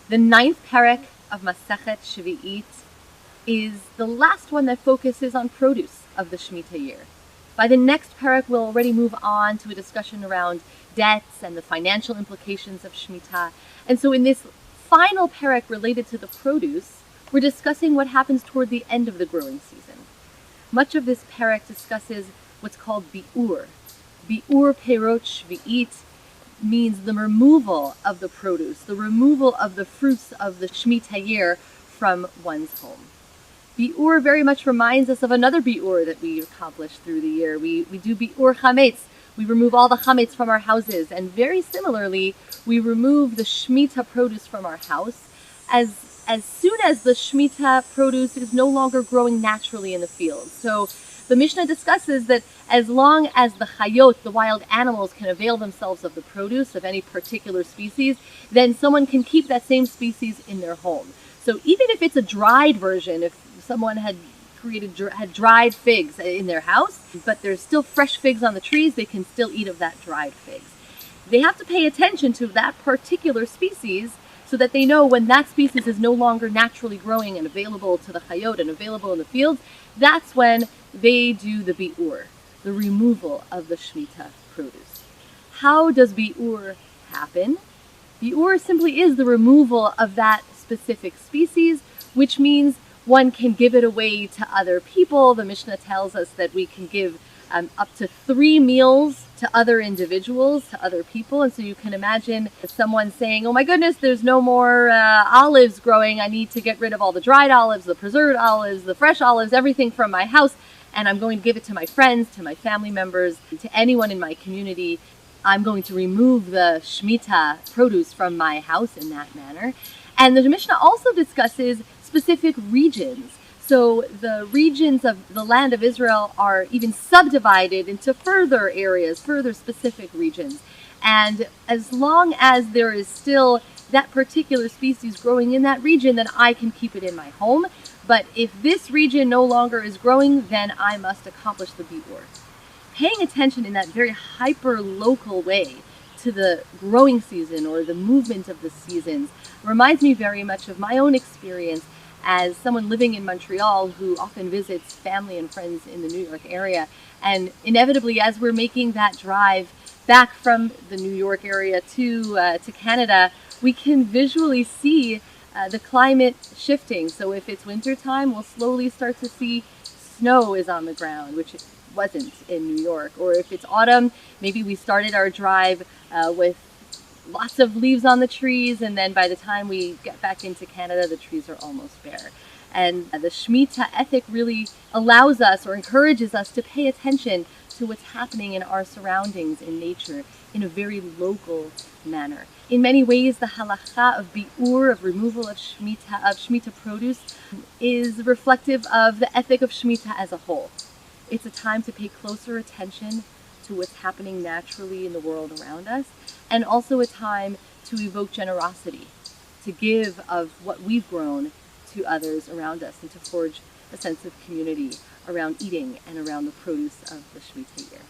The ninth Perek of Masechet Shevi'it is the last one that focuses on produce of the Shemitah year. By the next Perek, we'll already move on to a discussion around debts and the financial implications of Shemitah. And so in this final Perek related to the produce, we're discussing what happens toward the end of the growing season. Much of this Perek discusses what's called biur. Biur perot Shevi'it means the removal of the produce, the removal of the fruits of the Shemitah year from one's home. Biur very much reminds us of another biur that we accomplish through the year. We do biur chametz. We remove all the chametz from our houses, and very similarly, we remove the Shemitah produce from our house as soon as the Shemitah produce is no longer growing naturally in the field. So the Mishnah discusses that as long as the chayot, the wild animals, can avail themselves of the produce of any particular species, then someone can keep that same species in their home. So even if it's a dried version, if someone had dried figs in their house, but there's still fresh figs on the trees, they can still eat of that dried figs. They have to pay attention to that particular species so that they know when that species is no longer naturally growing and available to the chayot and available in the fields, that's when they do the biur, the removal of the Shemitah produce. How does biur happen? Biur simply is the removal of that specific species, which means one can give it away to other people. The Mishnah tells us that we can give up to 3 meals to other individuals, to other people. And so you can imagine someone saying, oh my goodness, there's no more olives growing. I need to get rid of all the dried olives, the preserved olives, the fresh olives, everything from my house. And I'm going to give it to my friends, to my family members, to anyone in my community. I'm going to remove the Shemitah produce from my house in that manner. And the Mishnah also discusses specific regions. So the regions of the land of Israel are even subdivided into further areas, further specific regions. And as long as there is still that particular species growing in that region, then I can keep it in my home. But if this region no longer is growing, then I must accomplish the biur. Paying attention in that very hyper-local way to the growing season or the movement of the seasons reminds me very much of my own experience as someone living in Montreal who often visits family and friends in the New York area. And inevitably, as we're making that drive back from the New York area to Canada, we can visually see the climate shifting. So if it's wintertime, we'll slowly start to see snow is on the ground, which it wasn't in New York. Or if it's autumn, maybe we started our drive with lots of leaves on the trees, and then by the time we get back into Canada, the trees are almost bare. And the Shemitah ethic really allows us or encourages us to pay attention to what's happening in our surroundings in nature in a very local manner. In many ways, the halacha of biur, of removal of Shemitah produce, is reflective of the ethic of Shemitah as a whole. It's a time to pay closer attention to what's happening naturally in the world around us, and also a time to evoke generosity, to give of what we've grown to others around us, and to forge a sense of community around eating and around the produce of the Shemitah year.